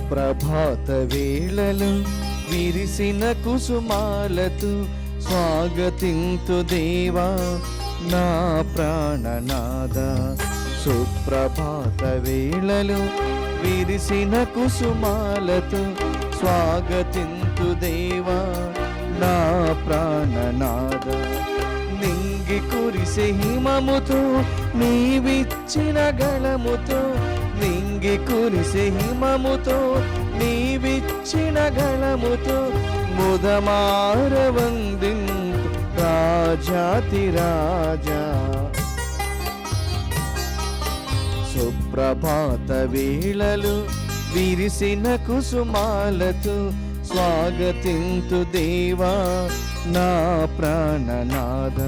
సుప్రభాత వేళలు విరిసిన కుసుమాలతో స్వాగతింతు దేవా నా ప్రాణనాద. సుప్రభాత వేళలు విరిసిన కుసుమాలతో స్వాగతింతు దేవా నా ప్రాణనాద. నింగి కురిసే హిమముతో నీవిచ్చిన గళముతో, నింగి కురిసే హిమముతో నీవిచ్చిన గళముతో ముదమారవందింతు రాజాతి రాజా. సుప్రభాత వేళలు విరిసిన కుసుమాలతో స్వాగతింతు దేవా నా ప్రాణనాద.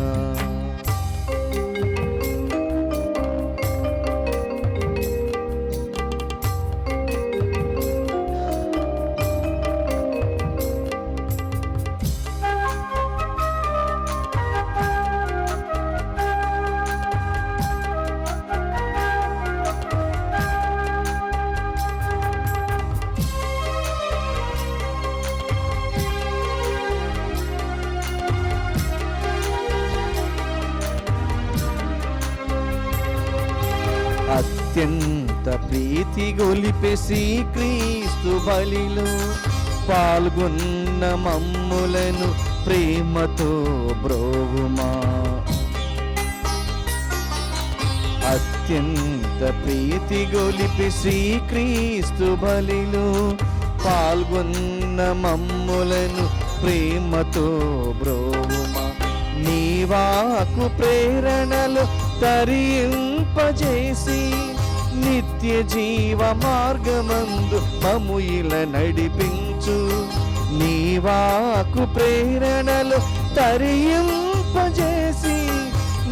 అత్యంత ప్రీతి గొలిపే శ్రీక్రీస్తు బలిలో పాల్గొన్న మమ్ములను ప్రేమతో బ్రోవుమా. అత్యంత ప్రీతి గొలిపే శ్రీక్రీస్తు బలిలో పాల్గొన్న మమ్ములను ప్రేమతో బ్రోవుమా. నీవాకు ప్రేరణలు తరింపజేసి నిత్య జీవ మార్గమందు మము ఇలా నడిపించు. నీవాకు ప్రేరణలు తరింపజేసి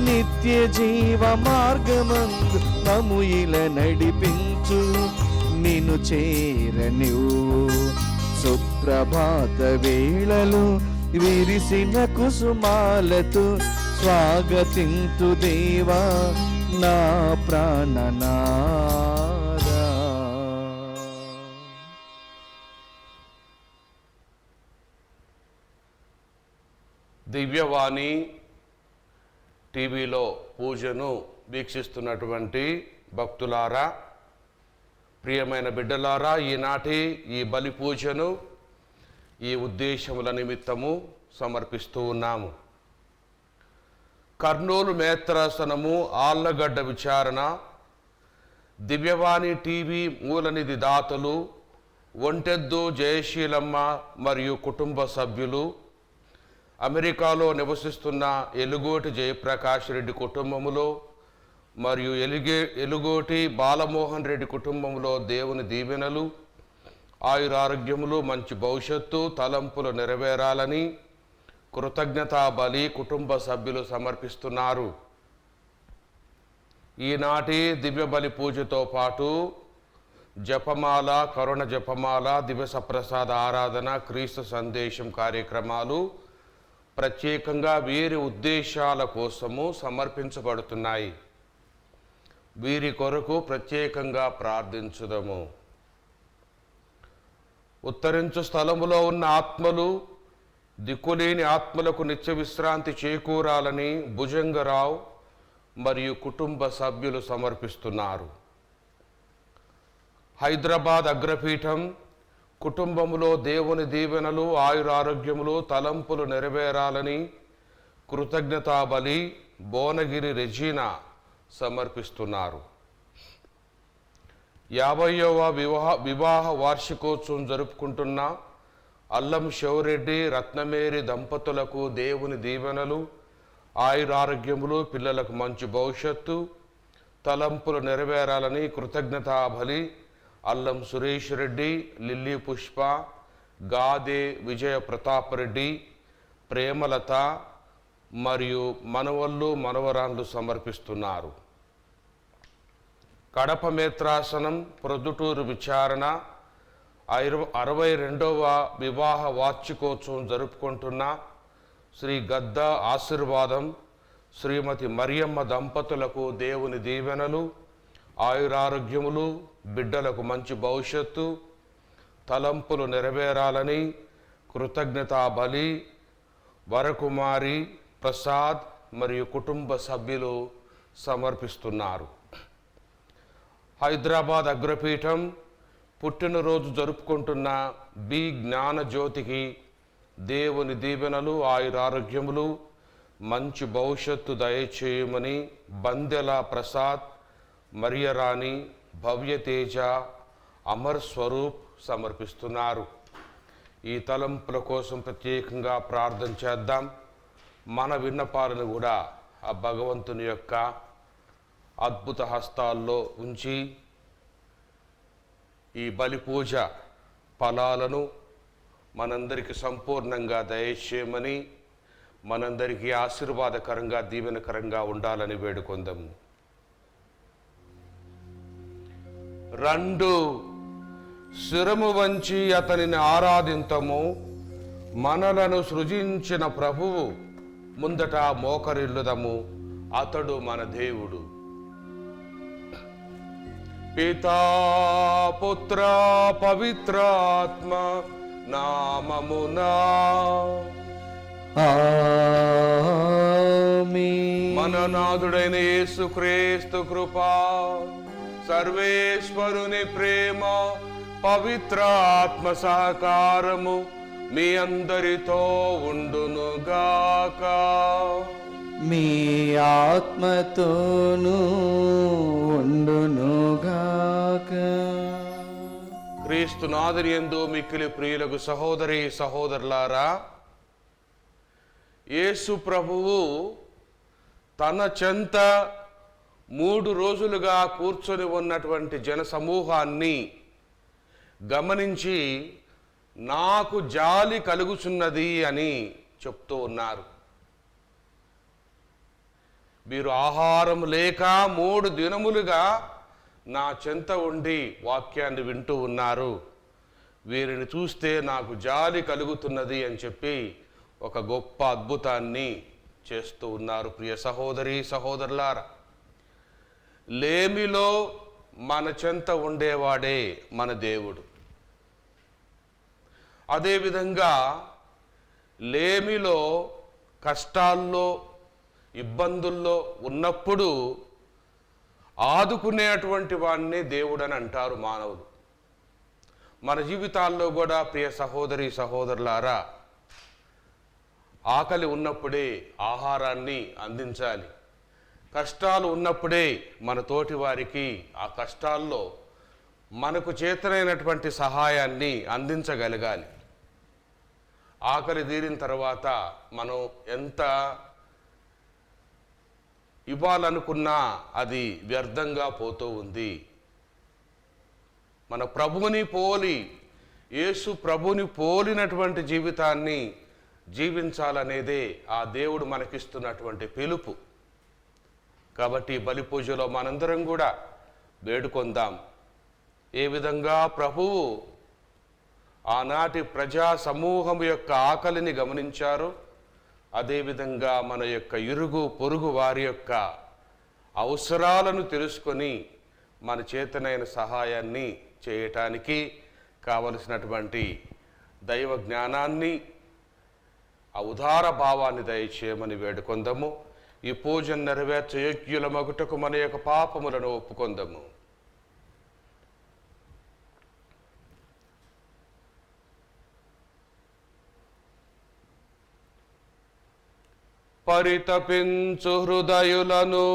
నిత్య జీవ మార్గమందు మము ఇలా నడిపించు. నిన్ను చేరనివ్వు సుప్రభాత వేళలు విరిసిన కుసుమాలతో స్వాగతింతు దేవా నా ప్రాణనాద. దివ్యవాణి టీవీలో పూజను వీక్షిస్తున్నటువంటి భక్తులారా, ప్రియమైన బిడ్డలారా, ఈనాటి ఈ బలి పూజను ఈ ఉద్దేశముల నిమిత్తము సమర్పిస్తూ ఉన్నాము. కర్నూలు మేత్రాసనము ఆళ్లగడ్డ విచారణ, దివ్యవాణి టీవీ మూలనిధి దాతలు ఒంటెద్దు జయశీలమ్మ మరియు కుటుంబ సభ్యులు, అమెరికాలో నివసిస్తున్న ఎలుగోటి జయప్రకాష్ రెడ్డి కుటుంబములో మరియు ఎలుగోటి బాలమోహన్ రెడ్డి కుటుంబంలో దేవుని దీవెనలు, ఆయురారోగ్యములు, మంచి భవిష్యత్తు, తలంపులు నెరవేరాలని కృతజ్ఞతా బలి కుటుంబ సభ్యులు సమర్పిస్తున్నారు. ఈనాటి దివ్య బలి పూజతో పాటు జపమాల, కరుణ జపమాల, దివస ప్రసాద ఆరాధన, క్రీస్తు సందేశం కార్యక్రమాలు ప్రత్యేకంగా వీరి ఉద్దేశాల కోసము సమర్పించబడుతున్నాయి. వీరి కొరకు ప్రత్యేకంగా ప్రార్థించుదము. ఉత్తరించు స్థలములో ఉన్న ఆత్మలు, దిక్కులేని ఆత్మలకు నిత్య విశ్రాంతి చేకూరాలని భుజంగరావు మరియు కుటుంబ సభ్యులు సమర్పిస్తున్నారు. హైదరాబాద్ అగ్రపీఠం కుటుంబములో దేవుని దీవెనలు, ఆయురారోగ్యములు, తలంపులు నెరవేరాలని కృతజ్ఞతా బలి భువనగిరి రెజీనా సమర్పిస్తున్నారు. 50వ వివాహ వార్షికోత్సవం జరుపుకుంటున్న అల్లం శివరెడ్డి, రత్నమేరి దంపతులకు దేవుని దీవెనలు, ఆయురారోగ్యములు, పిల్లలకు మంచి భవిష్యత్తు, తలంపులు నెరవేరాలని కృతజ్ఞతా బలి అల్లం సురేష్ రెడ్డి, లిల్లీ పుష్ప, గాదే విజయ ప్రతాప్ రెడ్డి, ప్రేమలత మరియు మనవళ్ళు మనవరాన్లు సమర్పిస్తున్నారు. కడప మేత్రాసనం ప్రొద్దుటూరు విచారణ 62వ వివాహ వార్షికోత్సవం జరుపుకుంటున్న శ్రీ గద్ద ఆశీర్వాదం, శ్రీమతి మరియమ్మ దంపతులకు దేవుని దీవెనలు, ఆయురారోగ్యములు, బిడ్డలకు మంచి భవిష్యత్తు, తలంపులు నెరవేరాలని కృతజ్ఞతా బలి వరకుమారి ప్రసాద్ మరియు కుటుంబ సభ్యులు సమర్పిస్తున్నారు. హైదరాబాద్ అగ్రపీఠం పుట్టినరోజు జరుపుకుంటున్న బి జ్ఞానజ్యోతికి దేవుని దీవెనలు, ఆయురారోగ్యములు, మంచి భవిష్యత్తు దయచేయమని బందెల ప్రసాద్, మరియరాణి, భవ్యతేజ, అమర్ స్వరూప్ సమర్పిస్తున్నారు. ఈ తలంపుల కోసం ప్రత్యేకంగా ప్రార్థన చేద్దాం. మన విన్నపాలను కూడా ఆ భగవంతుని యొక్క అద్భుత హస్తాల్లో ఉంచి ఈ బలి పూజ ఫలాలను మనందరికీ సంపూర్ణంగా దయచేయమని, మనందరికీ ఆశీర్వాదకరంగా దీవెనకరంగా ఉండాలని వేడుకొందాం. రెండు, శిరము వంచి అతనిని ఆరాధింతము. మనలను సృజించిన ప్రభువు ముందట మోకరిల్లుదము, అతడు మన దేవుడు. పితా పుత్ర పవిత్రాత్మ నామమునా ఆమేన్. మన నాథుడైన యేసుక్రీస్తు కృపా, సర్వేశ్వరుని ప్రేమ, పవిత్రాత్మ సహకారము మీ అందరితో ఉండునుగాక. మీ ఆత్మతోనూ ఉండునుగాక. క్రీస్తు నాథునియందు మిక్కిలి ప్రియులకు సహోదరి సహోదరులారా, యేసు ప్రభువు తన చెంత 3 రోజులుగా కూర్చొని ఉన్నటువంటి జన సమూహాన్ని గమనించి నాకు జాలి కలుగుచున్నది అని చెప్తూ ఉన్నారు. మీరు ఆహారం లేక 3 దినములుగా నా చెంత ఉండి వాక్యాన్ని వింటూ ఉన్నారు. వీరిని చూస్తే నాకు జాలి కలుగుతున్నది అని చెప్పి ఒక గొప్ప అద్భుతాన్ని చేస్తూ ఉన్నారు. ప్రియ సహోదరి సహోదరులారా, లేమిలో మన చెంత ఉండేవాడే మన దేవుడు. అదేవిధంగా లేమిలో, కష్టాల్లో, ఇబ్బందుల్లో ఉన్నప్పుడు ఆదుకునేటువంటి వాడిని దేవుడు అని అంటారు మానవులు. మన జీవితాల్లో కూడా ప్రియ సహోదరి సహోదరులారా, ఆకలి ఉన్నప్పుడే ఆహారాన్ని అందించాలి. కష్టాలు ఉన్నప్పుడే మన తోటి వారికి ఆ కష్టాల్లో మనకు చేతనైనటువంటి సహాయాన్ని అందించగలగాలి. ఆకలి తీరిన తర్వాత మనం ఎంత ఇవ్వాలనుకున్నా అది వ్యర్థంగా పోతూ ఉంది. మన ప్రభువుని పోలి, యేసు ప్రభుని పోలినటువంటి జీవితాన్ని జీవించాలనేదే ఆ దేవుడు మనకిస్తున్నటువంటి పిలుపు. కాబట్టి బలి పూజలో మనందరం కూడా వేడుకొందాం. ఏ విధంగా ప్రభువు ఆనాటి ప్రజా సమూహం యొక్క ఆకలిని గమనించారు, అదేవిధంగా మన యొక్క ఇరుగు పొరుగు వారి యొక్క అవసరాలను తెలుసుకొని మన చేతనైన సహాయాన్ని చేయటానికి కావలసినటువంటి దైవ జ్ఞానాన్ని, ఆ ఉదార భావాన్ని దయచేయమని వేడుకొందాము. ఈ పూజను నెరవేర్చ యోగ్యులమగుటకు మన యొక్క పాపములను ఒప్పుకొందాము. పరితపించు హృదయులను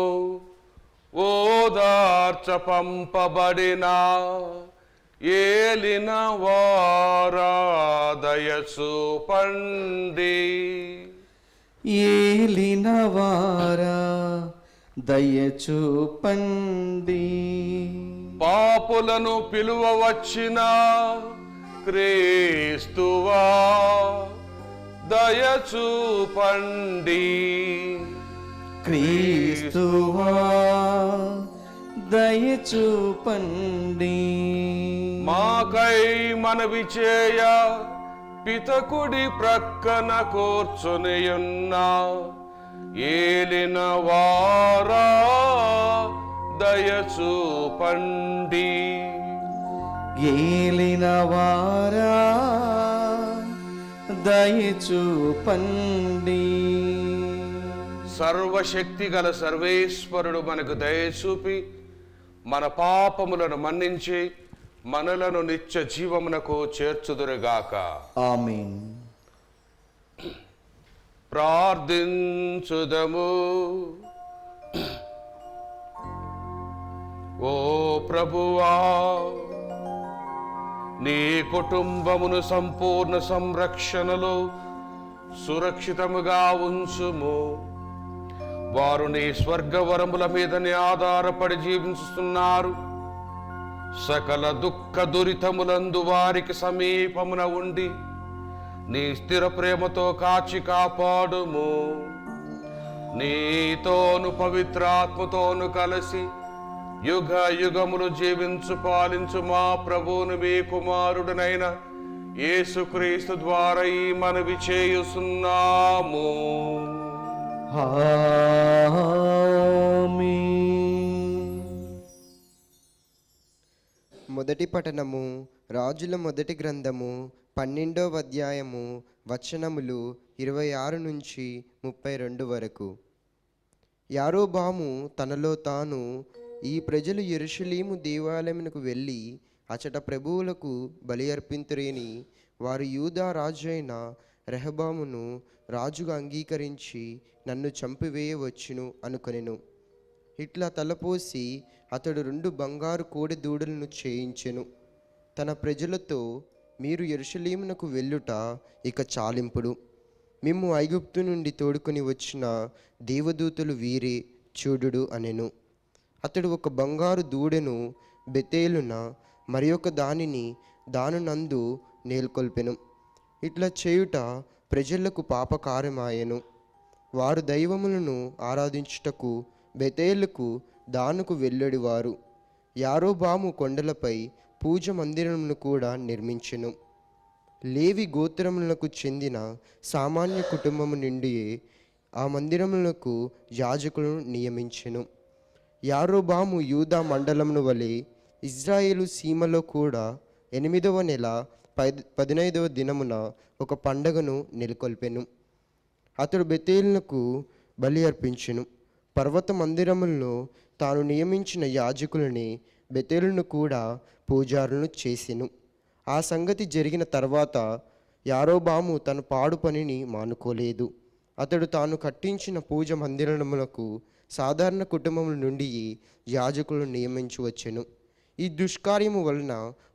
ఓదార్చ పంపబడిన ఏలిన వారాదయసు పండి. ఏలినవారా దయచూపండి. పాపులను పిలువ వచ్చిన క్రీస్తువా దయచూపండి. క్రీస్తువా దయచూపండి. మాకై మనవి చేయ పితకుడి ప్రక్కన కూర్చునియున్న ఏలిన వారా దయచూపండి. ఏలిన వారా దయచూపండి. సర్వశక్తి గల సర్వేశ్వరుడు మనకు దయచూపి మన పాపములను మన్నించి మనలను నిత్య జీవమునకు చేర్చుదురుగాక. ఆమేన్. ప్రార్థించుదము. ఓ ప్రభువా, నీ కుటుంబమును సంపూర్ణ సంరక్షణలో సురక్షితముగా ఉంచుము. వారు నీ స్వర్గవరముల మీదనే ఆధారపడి జీవిస్తున్నారు. సకల దుఃఖ దురితములందు వారికి సమీపమున ఉండి నీ స్థిర ప్రేమతో కాచి కాపాడుము. నీతోను పవిత్రాత్మతోను కలిసి యుగ యుగములు జీవించు పాలించు మా ప్రభువును మీ కుమారుడునైన యేసుక్రీస్తు ద్వారా ఈ మనవి చేయుచున్నాము. మొదటి పఠనము రాజుల మొదటి గ్రంథము 12వ అధ్యాయము వచనములు 26 నుంచి 32 వరకు. యారోబాము తనలో తాను, ఈ ప్రజలు యెరూషలేము దేవాలయమునకు వెళ్ళి అచట ప్రభువులకు బలి అర్పింతురేని వారు యూదా రాజు అయిన రెహబామును రాజుగా అంగీకరించి నన్ను చంపివేయవచ్చును అనుకొనెను. ఇట్లా తలపోసి అతడు 2 బంగారు కోడె దూడలను చేయించెను. తన ప్రజలతో, మీరు యెరూషలేమునకు వెళ్ళుట ఇక చాలింపుడు. మేము ఐగుప్తు నుండి తోడుకొని వచ్చిన దేవదూతలు వీరే, చూడుడు అనెను. అతడు ఒక బంగారు దూడెను బెతేలున, మరి ఒక దానిని దానునందు నేల్కొల్పెను. ఇట్లా చేయుట ప్రజలకు పాపకార్యమాయెను. వారు దైవములను ఆరాధించుటకు బెతేలుకు దానుకు వెళ్ళేడివారు. యారోబాము కొండలపై పూజ మందిరమును కూడా నిర్మించెను. లేవి గోత్రములకు చెందిన సామాన్య కుటుంబము నుండి ఆ మందిరములకు యాజకులను నియమించెను. యారోబాము యూదా మండలమును వలె ఇజ్రాయేలు సీమలో కూడా 8వ నెల 15వ దినమున ఒక పండగను నెలకొల్పెను. అతడు బెతేలునకు బలి అర్పించెను. పర్వత మందిరములలో తాను నియమించిన యాజకులని బెతేలును కూడా పూజారులను చేసెను. ఆ సంగతి జరిగిన తర్వాత యారోబాము తన పాడు పనిని మానుకోలేదు. అతడు తాను కట్టించిన పూజ మందిరములకు సాధారణ కుటుంబముల నుండి యాజకులను నియమించి వచ్చెను. ఈ దుష్కార్యము వలన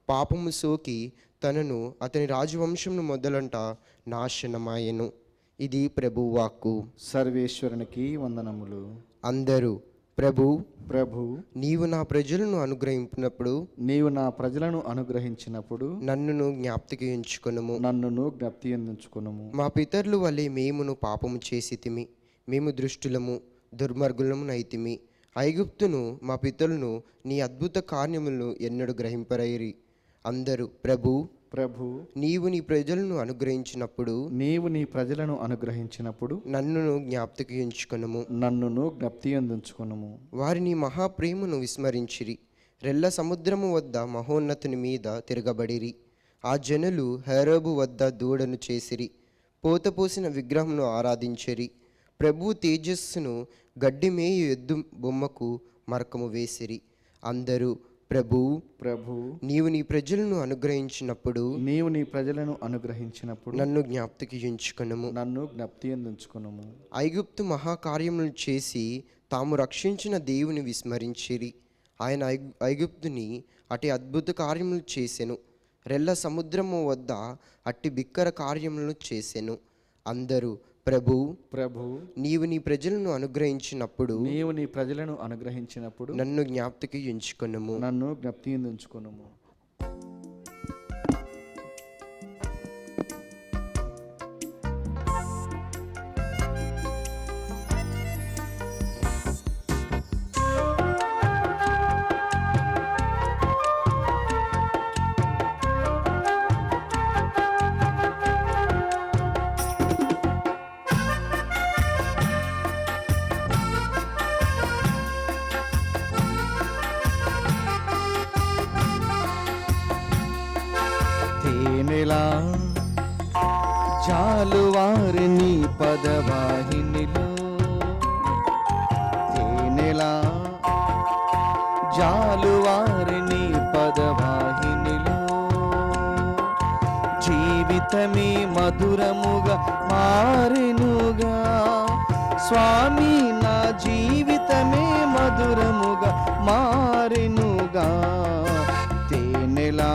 పాపము సోకి తనను అతని రాజవంశమును మొదలంట నాశనమాయెను. ఇది ప్రభువాక్కు. సర్వేశ్వరునికి వందనములు. అందరూ ప్రభు ప్రభు, నీవు నా ప్రజలను అనుగ్రహించినప్పుడు, నీవు నా ప్రజలను అనుగ్రహించినప్పుడు నన్నును జ్ఞాప్తికి ఉంచుకొనుము. నన్నును జ్ఞప్తి అందించుకొనుము. మా పితరులు వలె మేమును పాపము చేసితిమి. మేము దృష్టులము దుర్మార్గులము నైతిమి. ఐగుప్తును మా పితరులను నీ అద్భుత కార్యములను ఎన్నడూ గ్రహింపరైరి. అందరూ ప్రభు ప్రభు, నీవు నీ ప్రజలను అనుగ్రహించినప్పుడు, నీవు నీ ప్రజలను అనుగ్రహించినప్పుడు నన్నును జ్ఞాప్తికి ఉంచుకొనుము. నన్నును జ్ఞప్తి అందించుకొనుము. వారి నీ మహాప్రేమను విస్మరించిరి. రెల్ల సముద్రము వద్ద మహోన్నతుని మీద తిరగబడిరి. ఆ జనులు హెరోబు వద్ద దూడను చేసిరి. పోతపోసిన విగ్రహమును ఆరాధించిరి. ప్రభు తేజస్సును గడ్డి మేయు ఎద్దు బొమ్మకు మరకము వేసిరి. అందరూ ప్రభు ప్రభు, నీవు నీ ప్రజలను అనుగ్రహించినప్పుడు, నీవు నీ ప్రజలను అనుగ్రహించినప్పుడు నన్ను జ్ఞాప్తికి ఉంచుకొనుము. నన్ను జ్ఞప్తి అందించుకొనుము. ఐగుప్తు మహాకార్యములు చేసి తాము రక్షించిన దేవుని విస్మరించిరి. ఆయన ఐగుప్తుని అట్టి అద్భుత కార్యములు చేసెను. రెల్ల సముద్రము వద్ద అట్టి బిక్కర కార్యములను చేసెను. అందరూ ప్రభు ప్రభు, నీవు నీ ప్రజలను అనుగ్రహించినప్పుడు, నీవు నీ ప్రజలను అనుగ్రహించినప్పుడు నన్ను జ్ఞాప్తికి ఉంచుకొనుము. నన్ను జ్ఞప్తి అందించుకొనుము. పదవాహినిలో తేనెలా జాలువారి నీ పదవాహినిలో జీవితమే మధురముగా మారెనుగా స్వామి నా జీవితమే మధురముగా మారెనుగా తేనెలా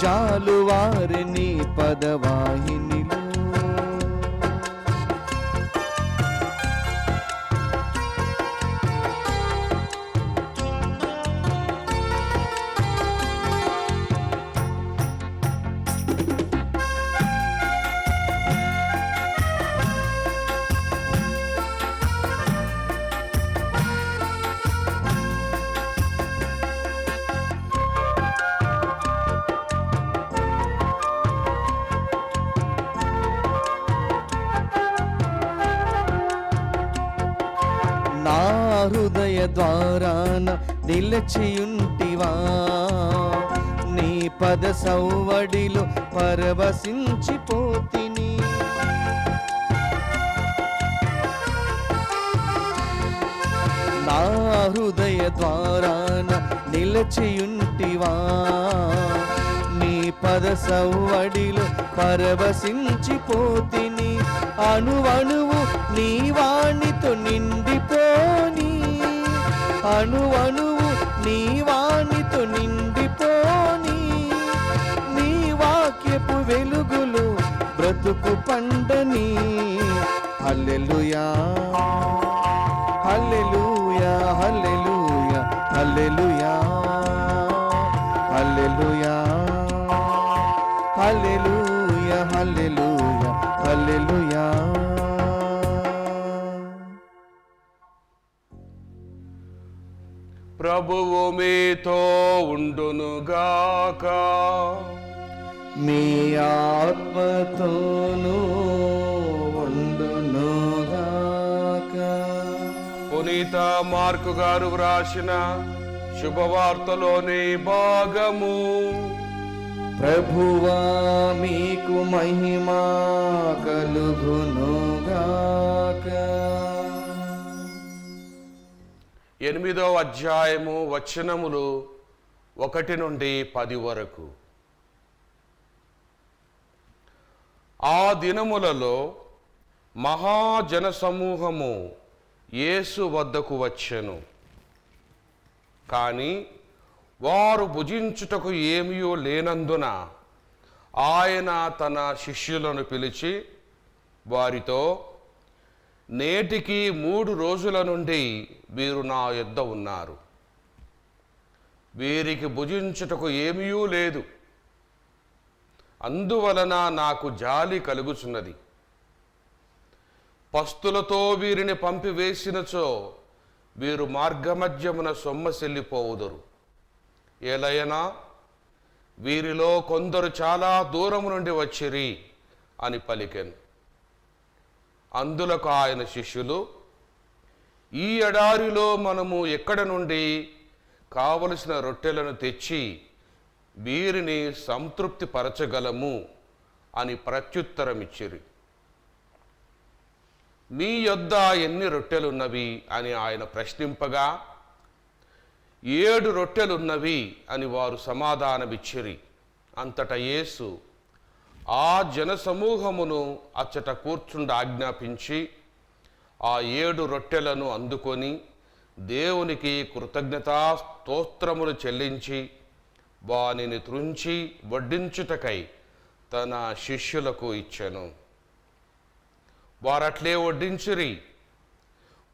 జాలువారి నీ పదవాహినిలో నా హృదయ ద్వారాన నిలచియుంటివా నీ పద సౌవడిలో పరవశించిపోతిని నా హృదయ ద్వారాన నిలచియుంటివా నీ పద సౌవడిలో పరవశించిపోతిని అణువణువు నీ వాణితో నిండిపోని అణువణువు నీ వాణితో నిండిపోని నీ వాక్యపు వెలుగులు బ్రతుకు పండని హల్లెలూయా హల్లెలూయా హల్లెలూయా హల్లెలూయా హల్లెలూయా హల్లెలూయా హల్లెలూయా హల్లెలూయా ప్రభువు మీతో ఉండునుగాక. మీ ఆత్మతోనూ ఉండునుగాక. పునీత మార్కు గారు వ్రాసిన శుభవార్తలోని భాగము. ప్రభువా మీకు మహిమా కలుగునుగాక. 8వ అధ్యాయము వచనములు 1 నుండి 10 వరకు. ఆ దినములలో మహాజన సమూహము యేసు వద్దకు వచ్చెను. కానీ వారు భుజించుటకు ఏమీయో లేనందున ఆయన తన శిష్యులను పిలిచి వారితో, నేటికి 3 రోజుల నుండి వీరు నా యొద్ద ఉన్నారు. వీరికి భుజించుటకు ఏమీయూ లేదు. అందువలన నాకు జాలి కలుగుచున్నది. పస్తులతో వీరిని పంపివేసినచో వీరు మార్గమధ్యమున సొమ్మసిల్లిపోవుదురు. ఏలయనా వీరిలో కొందరు చాలా దూరము నుండి వచ్చిరి అని పలికెను. అందులకు ఆయన శిష్యులు, ఈ ఎడారిలో మనము ఎక్కడ నుండి కావలసిన రొట్టెలను తెచ్చి వీరిని సంతృప్తి పరచగలము అని ప్రత్యుత్తరమిచ్చిరి. మీ యొద్ద ఎన్ని రొట్టెలున్నవి అని ఆయన ప్రశ్నింపగా 7 రొట్టెలున్నవి అని వారు సమాధానమిచ్చిరి. అంతటా యేసు ఆ జనసమూహమును అచ్చట కూర్చుండ ఆజ్ఞాపించి ఆ 7 రొట్టెలను అందుకొని దేవునికి కృతజ్ఞతా స్తోత్రములు చెల్లించి వానిని త్రుంచి వడ్డించుటకై తన శిష్యులకు ఇచ్చెను. వారట్లే వడ్డించిరి.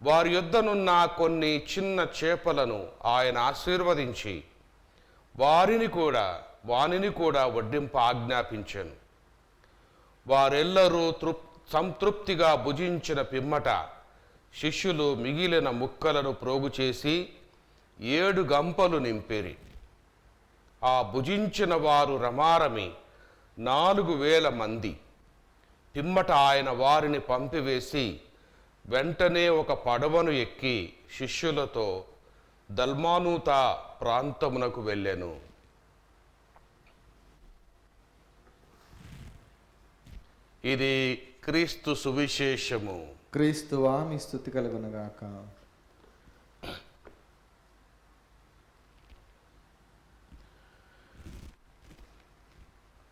వారి యొద్దనున్న కొన్ని చిన్న చేపలను ఆయన ఆశీర్వదించి వానిని కూడా వడ్డింప ఆజ్ఞాపించెను. వారెల్లరూ సంతృప్తిగా భుజించిన పిమ్మట శిష్యులు మిగిలిన ముక్కలను ప్రోగు చేసి 7 గంపలు నింపిరి. ఆ భుజించిన వారు రమారమి 4,000 మంది. పిమ్మట ఆయన వారిని పంపివేసి వెంటనే ఒక పడవను ఎక్కి శిష్యులతో దల్మానూతా ప్రాంతమునకు వెళ్ళెను. ఇది క్రీస్తు సువిశేషము. క్రీస్తువా మీ స్తుతి కలుగునుగాక.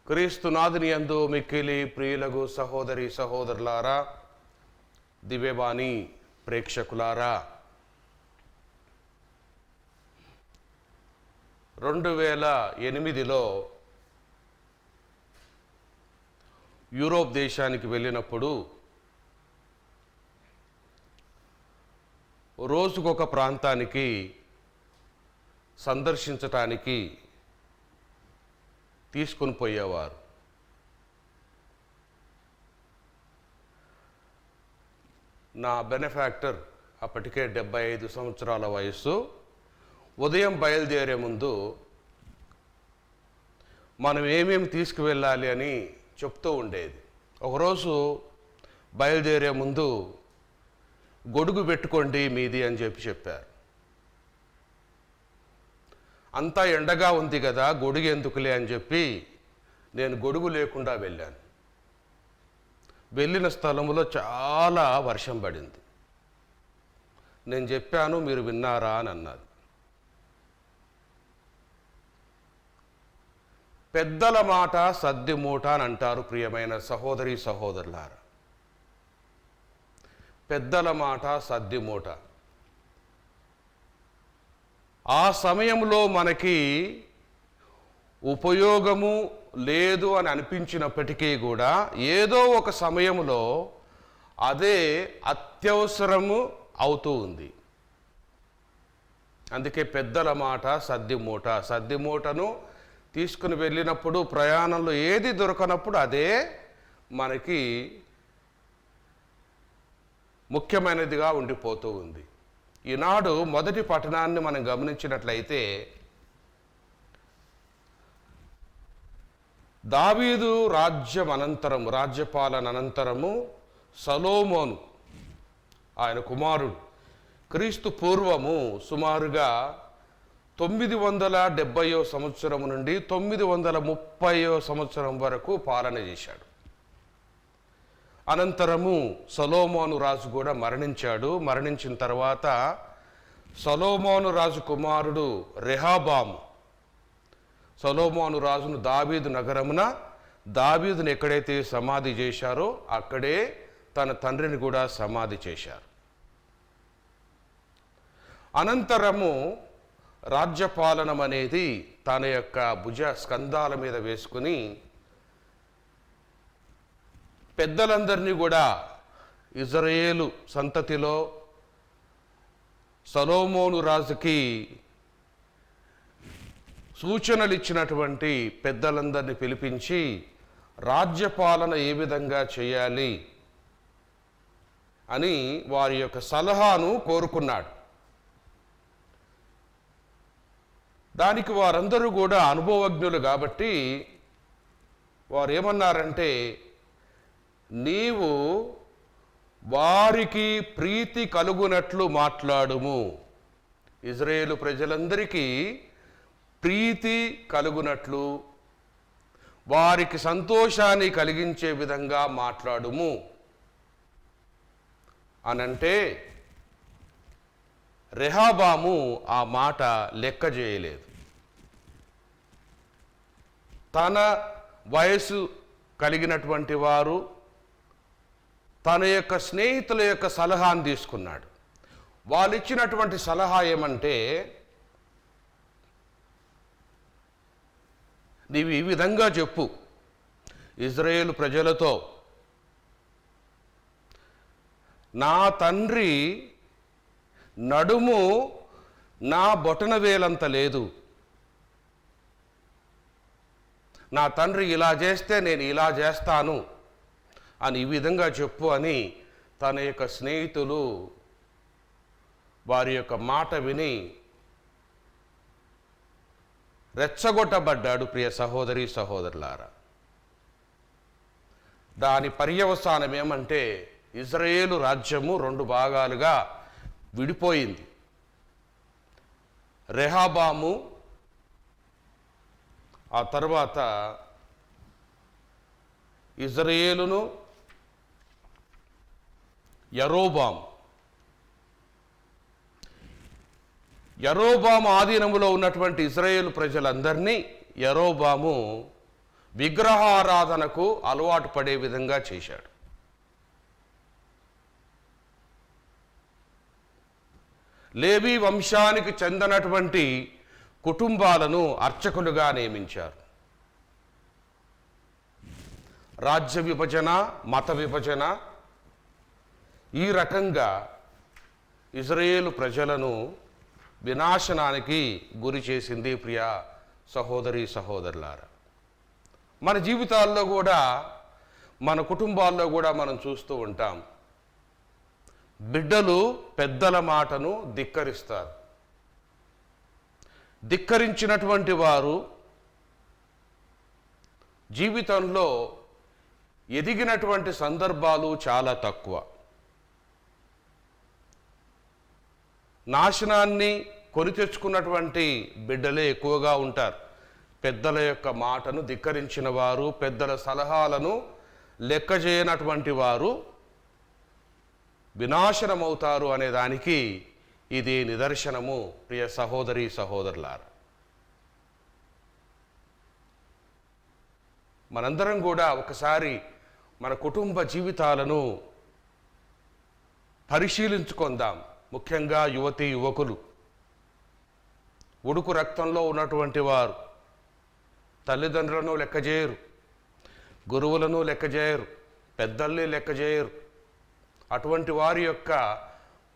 క్రీస్తునాథుని యందు మిక్కిలి ప్రియులగు సహోదరి సహోదరులారా, దివ్యవాణి ప్రేక్షకులారా, 2008లో యూరోప్ దేశానికి వెళ్ళినప్పుడు రోజుకొక ప్రాంతానికి సందర్శించటానికి తీసుకొని పోయేవారు. నా బెనెఫాక్టర్ అప్పటికే 75 సంవత్సరాల వయస్సు. ఉదయం బయలుదేరే ముందు మనం ఏమేమి తీసుకువెళ్ళాలి అని చెప్తూ ఉండేది. ఒకరోజు బయలుదేరే ముందు గొడుగు పెట్టుకోండి మీది అని చెప్పారు. అంతా ఎండగా ఉంది కదా, గొడుగు ఎందుకులే అని చెప్పి నేను గొడుగు లేకుండా వెళ్ళాను. వెళ్ళిన స్థలంలో చాలా వర్షం పడింది. నేను చెప్పాను, మీరు విన్నారా అని అన్నది. పెద్దల మాట సద్ది మూట అని అంటారు ప్రియమైన సహోదరి సహోదరులారా. పెద్దల మాట సద్ది మూట. ఆ సమయంలో మనకి ఉపయోగము లేదు అని అనిపించినప్పటికీ కూడా ఏదో ఒక సమయంలో అదే అత్యవసరము అవుతూ ఉంది. అందుకే పెద్దల మాట సద్ది మూట. సద్ది మూటను తీసుకుని వెళ్ళినప్పుడు ప్రయాణంలో ఏది దొరకనప్పుడు అదే మనకి ముఖ్యమైనదిగా ఉండిపోతూ ఉంది. ఈనాడు మొదటి పట్టణాన్ని మనం గమనించినట్లయితే, దావీదు రాజ్యపాలన అనంతరము సొలొమోను ఆయన కుమారుడు క్రీస్తు పూర్వము సుమారుగా 970వ సంవత్సరం నుండి 930వ సంవత్సరం వరకు పాలన చేశాడు. అనంతరము సొలొమోను రాజు కూడా మరణించాడు. మరణించిన తర్వాత సొలొమోను రాజు కుమారుడు రెహబాము సొలొమోను రాజును దావీదు నగరమున, దావీదును ఎక్కడైతే సమాధి చేశారో అక్కడే తన తండ్రిని కూడా సమాధి చేశారు. అనంతరము రాజ్యపాలనం అనేది తన యొక్క భుజ స్కంధాల మీద వేసుకుని పెద్దలందరినీ కూడా ఇజ్రాయేలు సంతతిలో సొలొమోను రాజుకి సూచనలు ఇచ్చినటువంటి పెద్దలందరినీ పిలిపించి రాజ్యపాలన ఏ విధంగా చేయాలి అని వారి యొక్క సలహాను కోరుకున్నాడు. దానికి వారందరూ కూడా అనుభవజ్ఞులు కాబట్టి వారు ఏమన్నారంటే, నీవు వారికి ప్రీతి కలుగునట్లు మాట్లాడుము, ఇజ్రాయేలు ప్రజలందరికీ ప్రీతి కలుగునట్లు, వారికి సంతోషాన్ని కలిగించే విధంగా మాట్లాడుము అనంటే, రెహబాము ఆ మాట లెక్క చేయలేదు. తన వయసు కలిగినటువంటి వారు తన యొక్క స్నేహితుల యొక్క సలహాను తీసుకున్నాడు. వాళ్ళు ఇచ్చినటువంటి సలహా ఏమంటే, నీవు ఈ విధంగా చెప్పు ఇజ్రాయేలు ప్రజలతో, నా తండ్రి నడుము నా బొటన వేలంత లేదు, నా తండ్రి ఇలా చేస్తే నేను ఇలా చేస్తాను అని ఈ విధంగా చెప్పు అని తన యొక్క స్నేహితులు వారి యొక్క మాట విని రెచ్చగొట్టబడ్డాడు. ప్రియ సహోదరి సహోదరులారా, దాని పర్యవసానం ఏమంటే ఇజ్రాయేలు రాజ్యము 2 భాగాలుగా విడిపోయింది. రెహబాము ఆ తర్వాత ఇజ్రాయేలును యరోబాము ఆధీనములో ఉన్నటువంటి ఇశ్రాయేలు ప్రజలందరినీ యరోబాము విగ్రహారాధనకు అలవాటు పడే విధంగా చేశాడు. లేవీ వంశానికి చెందినటువంటి కుటుంబాలను అర్చకులుగా నియమించారు. రాజ్య విభజన, మత విభజన, ఈ రకంగా ఇజ్రాయేలు ప్రజలను వినాశనానికి గురి చేసింది. ప్రియ సహోదరి సహోదరులారా, మన జీవితాల్లో కూడా, మన కుటుంబాల్లో కూడా మనం చూస్తూ ఉంటాం. బిడ్డలు పెద్దల మాటను ధిక్కరిస్తారు. ధిక్కరించినటువంటి వారు జీవితంలో ఎదిగినటువంటి సందర్భాలు చాలా తక్కువ. నాశనాన్ని కొని తెచ్చుకున్నటువంటి బిడ్డలే ఎక్కువగా ఉంటారు. పెద్దల యొక్క మాటను ధిక్కరించిన వారు, పెద్దల సలహాలను లెక్క చేయనటువంటి వారు వినాశనమవుతారు అనే దానికి ఇది నిదర్శనము. ప్రియ సహోదరి సహోదరులారా, మనందరం కూడా ఒకసారి మన కుటుంబ జీవితాలను పరిశీలించుకుందాం. ముఖ్యంగా యువతీ యువకులు, ఉడుకు రక్తంలో ఉన్నటువంటి వారు తల్లిదండ్రులను లెక్క చేయరు, గురువులను లెక్క చేయరు, పెద్దల్ని లెక్క చేయరు. అటువంటి వారి యొక్క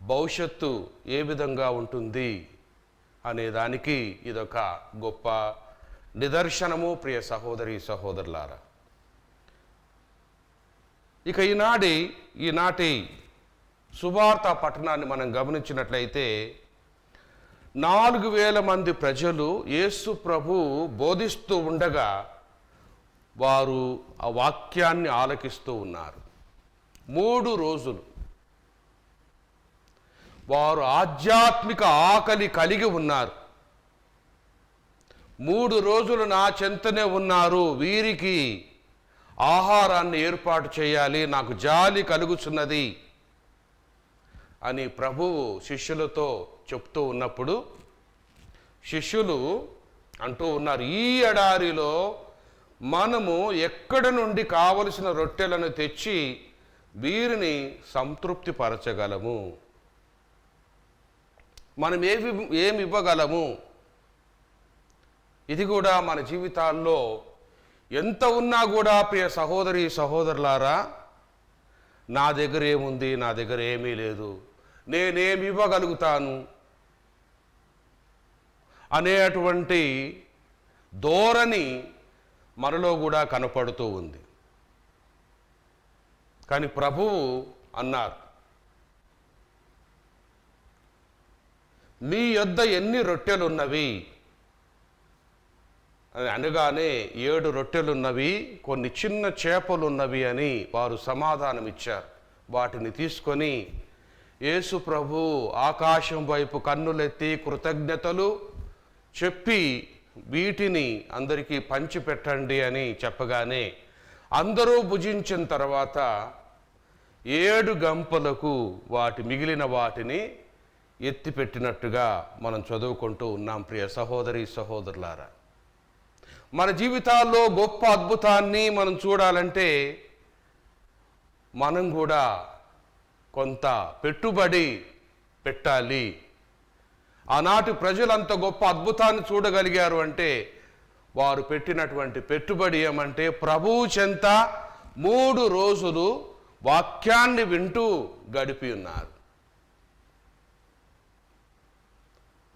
భవిష్యత్తు ఏ విధంగా ఉంటుంది అనే దానికి ఇదొక గొప్ప నిదర్శనము. ప్రియ సహోదరి సహోదరులారా, ఇక ఈనాటి సువార్త పట్టణాన్ని మనం గమనించినట్లయితే 4,000 మంది ప్రజలు యేసు ప్రభు బోధిస్తూ ఉండగా వారు ఆ వాక్యాన్ని ఆలకిస్తూ ఉన్నారు. 3 రోజులు వారు ఆధ్యాత్మిక ఆకలి కలిగి ఉన్నారు. 3 రోజులు నా చెంతనే ఉన్నారు, వీరికి ఆహారాన్ని ఏర్పాటు చేయాలి, నాకు జాలి కలుగుచున్నది అని ప్రభువు శిష్యులతో చెప్తూ ఉన్నప్పుడు శిష్యులు అంటూ ఉన్నారు, ఈ ఎడారిలో మనము ఎక్కడి నుండి కావలసిన రొట్టెలను తెచ్చి వీరిని సంతృప్తి పరచగలము, మనం ఏమి ఇవ్వగలము? ఇది కూడా మన జీవితాల్లో ఎంత ఉన్నా కూడా ప్రియ సహోదరి సహోదరులారా, నా దగ్గర ఏముంది, నా దగ్గర ఏమీ లేదు, నేనేమి ఇవ్వగలుగుతాను అనేటువంటి ధోరణి మనలో కూడా కనపడుతూ ఉంది. కానీ ప్రభువు అన్నారు, మీ యొద్ద ఎన్ని రొట్టెలున్నవి అని అనగానే 7 రొట్టెలున్నవి, కొన్ని చిన్న చేపలున్నవి అని వారు సమాధానం ఇచ్చారు. వాటిని తీసుకొని యేసు ప్రభు ఆకాశం వైపు కన్నులెత్తి కృతజ్ఞతలు చెప్పి వీటిని అందరికీ పంచిపెట్టండి అని చెప్పగానే అందరూ భుజించిన తర్వాత 7 గంపలకు మిగిలిన వాటిని ఎత్తిపెట్టినట్టుగా మనం చదువుకుంటూ ఉన్నాం. ప్రియ సహోదరి సహోదరులారా, మన జీవితాల్లో గొప్ప అద్భుతాన్ని మనం చూడాలంటే మనం కూడా కొంత పెట్టుబడి పెట్టాలి. ఆనాటి ప్రజలు అంత గొప్ప అద్భుతాన్ని చూడగలిగారు అంటే వారు పెట్టినటువంటి పెట్టుబడి ఏమంటే ప్రభువు చెంత 3 రోజులు వాక్యాన్ని వింటూ గడిపి ఉన్నారు.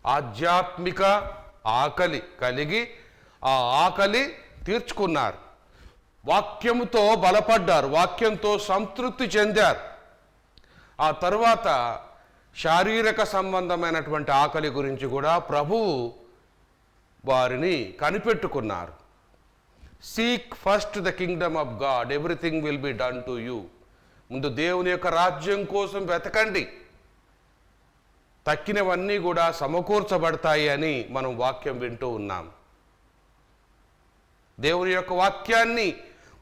ఆధ్యాత్మిక ఆకలి కలిగి ఆ ఆకలి తీర్చుకున్నారు, వాక్యముతో బలపడ్డారు, వాక్యంతో సంతృప్తి చెందారు. ఆ తర్వాత శారీరక సంబంధమైనటువంటి ఆకలి గురించి కూడా ప్రభువు వారిని కనిపెట్టుకున్నారు. Seek first the kingdom of God, everything will be done to you. ముందు దేవుని యొక్క రాజ్యం కోసం వెతకండి, తక్కినవన్నీ కూడా సమకూర్చబడతాయి అని మనం వాక్యం వింటూ ఉన్నాం. దేవుని యొక్క వాక్యాన్ని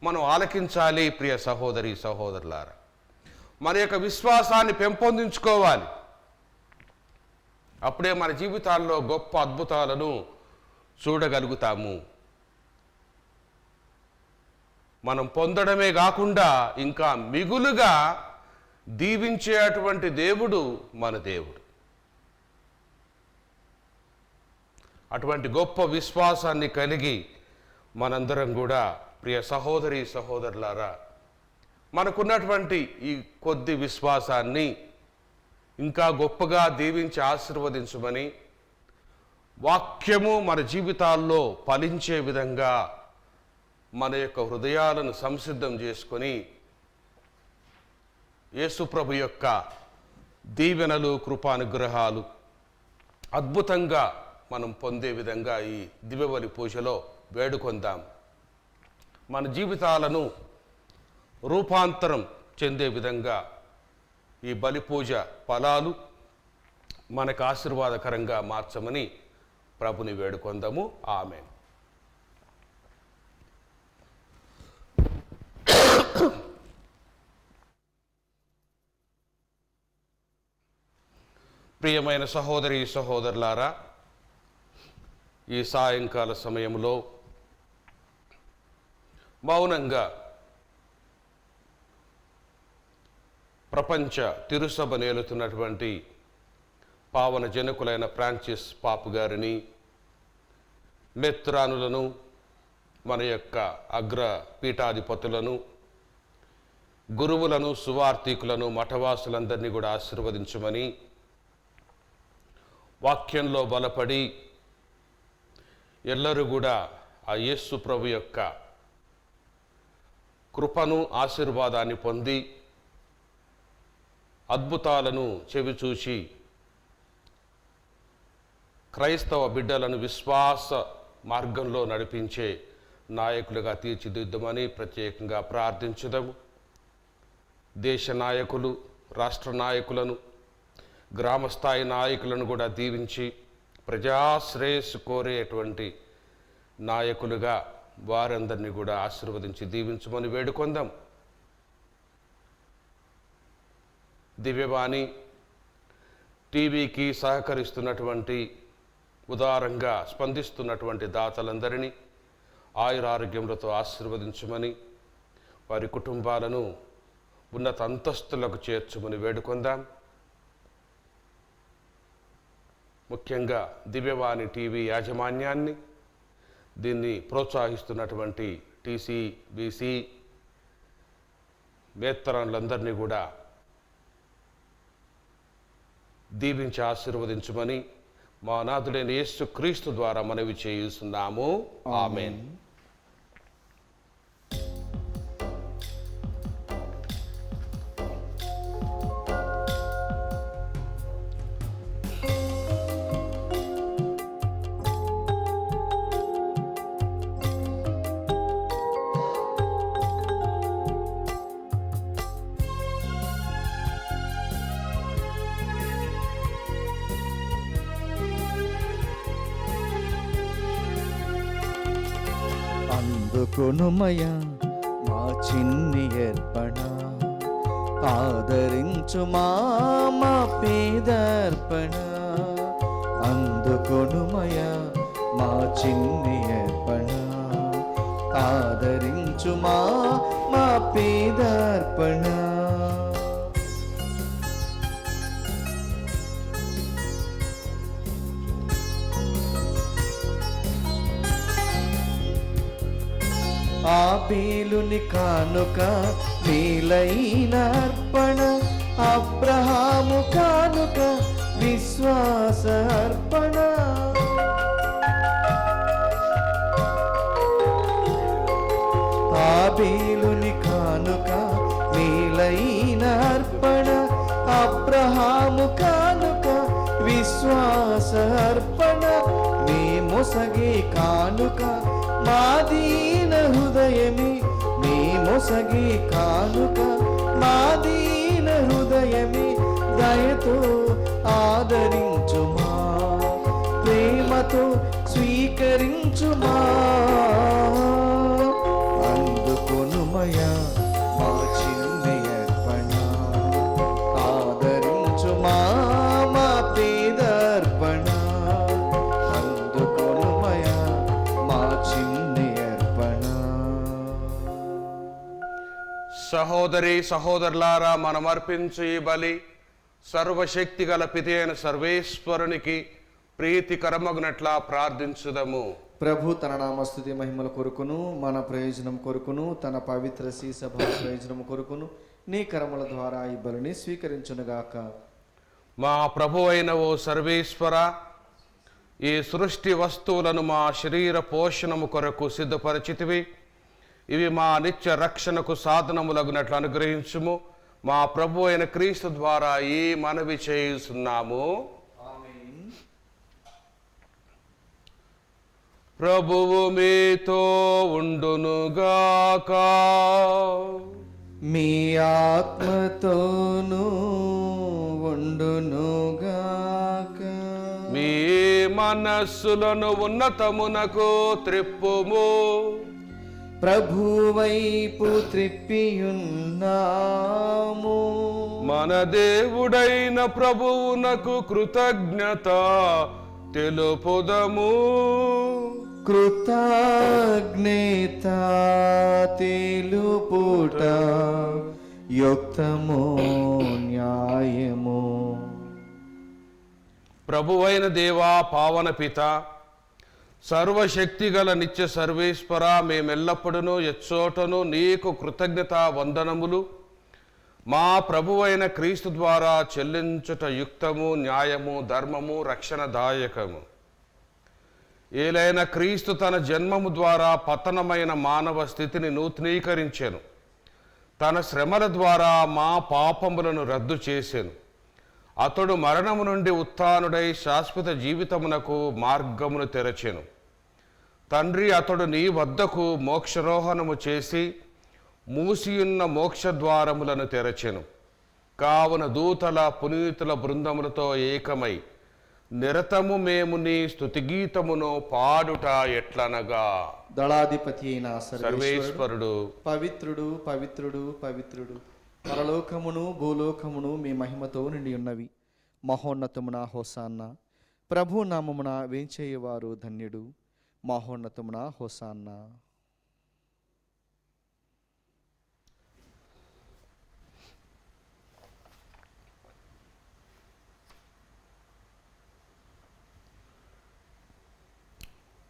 మనం ఆలకించాలి. ప్రియ సహోదరి సహోదరులారా, మన యొక్క విశ్వాసాన్ని పెంపొందించుకోవాలి. అప్పుడే మన జీవితాల్లో గొప్ప అద్భుతాలను చూడగలుగుతాము. మనం పొందడమే కాకుండా ఇంకా మిగులుగా దీవించేటువంటి దేవుడు మన దేవుడు. అటువంటి గొప్ప విశ్వాసాన్ని కలిగి మనందరం కూడా ప్రియ సహోదరి సహోదరులారా, మనకున్నటువంటి ఈ కొద్ది విశ్వాసాన్ని ఇంకా గొప్పగా దీవించి ఆశీర్వదించమని, వాక్యము మన జీవితాల్లో ఫలించే విధంగా మన యొక్క హృదయాలను సంసిద్ధం చేసుకొని యేసుప్రభు యొక్క దీవెనలు కృపానుగ్రహాలు అద్భుతంగా మనం పొందే విధంగా ఈ దివ్యబలి పూజలో వేడుకొందాం. మన జీవితాలను రూపాంతరం చెందే విధంగా ఈ బలి పూజ ఫలాలు మనకు ఆశీర్వాదకరంగా మార్చమని ప్రభుని వేడుకొందాము. ఆమేన్. ప్రియమైన సహోదరి సహోదరులారా, ఈ సాయంకాల సమయంలో మౌనంగా ప్రపంచ తిరుసభ నేలుతున్నటువంటి పావన జనకులైన ఫ్రాన్సిస్ పాపు గారిని, మెత్రానులను, మన యొక్క అగ్ర పీఠాధిపతులను, గురువులను, సువార్థికులను, మఠవాసులందరినీ కూడా ఆశీర్వదించమని, వాక్యంలో బలపడి ఎల్లరూ కూడా ఆ యేసు ప్రభు యొక్క కృపను, ఆశీర్వాదాన్ని పొంది అద్భుతాలను చెవిచూచి క్రైస్తవ బిడ్డలను విశ్వాస మార్గంలో నడిపించే నాయకులుగా తీర్చిదిద్దామని ప్రత్యేకంగా ప్రార్థించుదాము. దేశ నాయకులు, రాష్ట్ర నాయకులను, గ్రామస్థాయి నాయకులను కూడా దీవించి ప్రజాశ్రేయస్సు కోరేటువంటి నాయకులుగా వారందరినీ కూడా ఆశీర్వదించి దీవించమని వేడుకొందాం. దివ్యవాణి టీవీకి సహకరిస్తున్నటువంటి, ఉదారంగా స్పందిస్తున్నటువంటి దాతలందరినీ ఆయురారోగ్యములతో ఆశీర్వదించమని, వారి కుటుంబాలను ఉన్నత అంతస్తులకు చేర్చమని వేడుకొందాం. ముఖ్యంగా దివ్యవాణి టీవీ యాజమాన్యాన్ని, దీన్ని ప్రోత్సహిస్తున్నటువంటి టీసీ, బీసీ మేత్తరాన్లందరినీ కూడా దీవించి ఆశీర్వదించమని మా నాథుడైన యేసు క్రీస్తు ద్వారా మనవి చేయుచున్నాము. ఆమేన్. అందుకొనుమయ మా చిన్ని అర్పణ, ఆదరించు మా పేదర్పణ. అందుకొనుమయ మా చిన్ని అర్పణ, ఆదరించు మా పేదర్పణ. ఆబేలుని కానుక మేలైన అర్పణ, అబ్రహాము కానుక విశ్వాస అర్పణ. ఆబేలుని కానుక మేలైన అర్పణ, అబ్రహాము కానుక విశ్వాస అర్పణ. మేమొసగే కానుక మా దీన హృదయమే, మేమొసగే కానుక మా దీన హృదయమే. దయతో ఆదరించుమా, ప్రేమతో స్వీకరించుమా. అందుకొనుమయ మా చిన్ని అర్పణ, సహోదరి సహోదరులారా, మనం అర్పించే ఈ బలి సర్వశక్తి గల పితి అయిన సర్వేశ్వరునికి ప్రీతికరమగునట్లా ప్రార్థించుదము. ప్రభు తన నామస్తుతి మహిమల కొరకును మన ప్రయోజనం కొరకును తన పవిత్ర సభ ప్రయోజనం కొరకును నీ కర్మల ద్వారా ఈ బలిని స్వీకరించునుగాక. మా ప్రభు అయిన ఓ సర్వేశ్వర, ఈ సృష్టి వస్తువులను మా శరీర పోషణము కొరకు సిద్ధపరిచితివి. ఇవి మా నిత్య రక్షణకు సాధనములగునట్లు అనుగ్రహించుము. మా ప్రభు అయిన క్రీస్తు ద్వారా ఈ మనవి చేయుచున్నాము. ప్రభువు మీతో ఉండునుగాక. మీ ఆత్మతోనూ ఉండునుగాక. మీ మనస్సులను ఉన్నతమునకు త్రిప్పుము. ప్రభువైపు త్రిప్పియున్నాము. మన దేవుడైన ప్రభువునకు కృతజ్ఞత తెలుపుదము. కృతజ్ఞత తెలుపుట యుక్తము న్యాయము. ప్రభువైన దేవా, పావన పిత, సర్వశక్తిగల నిత్య సర్వేశ్వర, మేమెల్లప్పుడూ ఎచ్చోటను నీకు కృతజ్ఞత వందనములు మా ప్రభువైన క్రీస్తు ద్వారా చెల్లించుట యుక్తము, న్యాయము, ధర్మము, రక్షణదాయకము. ఏలైన క్రీస్తు తన జన్మము ద్వారా పతనమైన మానవ స్థితిని నూతనీకరించెను. తన శ్రమల ద్వారా మా పాపములను రద్దు చేసెను. అతడు మరణము నుండి ఉత్థానుడై శాశ్వత జీవితమునకు మార్గమును తెరచెను. తండ్రి, అతడు నీ వద్దకు మోక్షరోహణము చేసి మూసియున్న మోక్షద్వారములను తెరచెను. కావున దూతల పునీతుల బృందములతో ఏకమై నిరతము మేము నీ స్తుతిగీతమును పాడుట ఎట్లనగా, దళాధిపతి అయిన సర్వేశ్వరుడు పవిత్రుడు పవిత్రుడు పవిత్రుడు, పరలోకమును భూలోకమును మీ మహిమతో నిండి ఉన్నవి. మహోన్నతమున హోసాన్న. ప్రభు నామమున వేంచేయువారు ధన్యుడు. మహోన్నతమున హోసాన్న.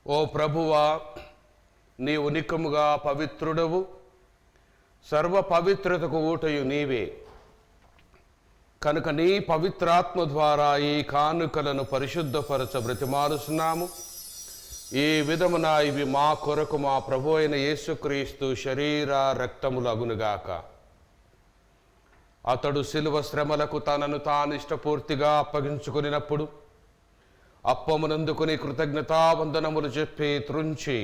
ఓ ప్రభువా, నీ ఉనికముగా పవిత్రుడవు. సర్వ పవిత్రతకు ఊటయు నీవే. కనుక నీ పవిత్రాత్మ ద్వారా ఈ కానుకలను పరిశుద్ధపరచ బ్రతిమాలుస్తున్నాము. ఈ విధమున ఇవి మా కొరకు మా ప్రభు అయిన యేసుక్రీస్తు శరీర రక్తములగునుగాక. అతడు శిలువ శ్రమలకు తనను తాను ఇష్టపూర్తిగా అప్పగించుకునినప్పుడు అప్పమునందుకుని కృతజ్ఞతావందనములు చెప్పి త్రుంచి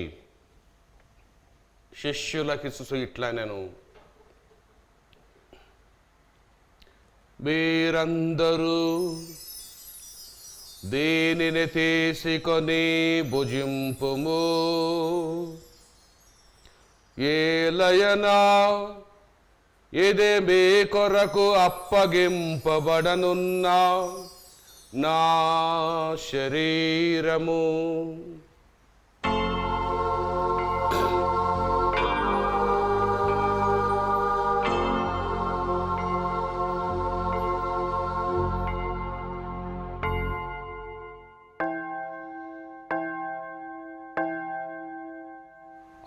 శిష్యులకిచ్చు ఇట్లనెను, మీరందరూ దీనిని తీసుకొని భుజింపుము. ఏలయనా ఇది మీ కొరకు అప్పగింపబడనున్న నా శరీరము.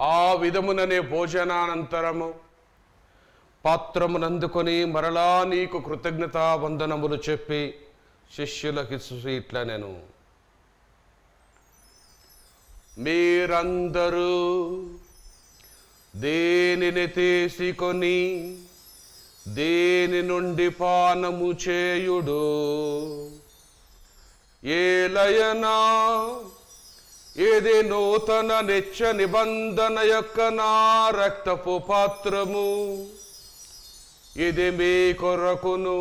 ఆ విధముననే భోజనానంతరము పాత్రమునందుకొని మరలా నీకు కృతజ్ఞతా వందనములు చెప్పి శిష్యులకి ఇట్లనెను, మీరందరూ దీనిని తీసుకొని దీని నుండి పానము చేయుడు. ఏలయనా ఇది నూతన నిత్య నిబంధన యొక్క నా రక్తపు పాత్రము. ఇది మీ కొరకును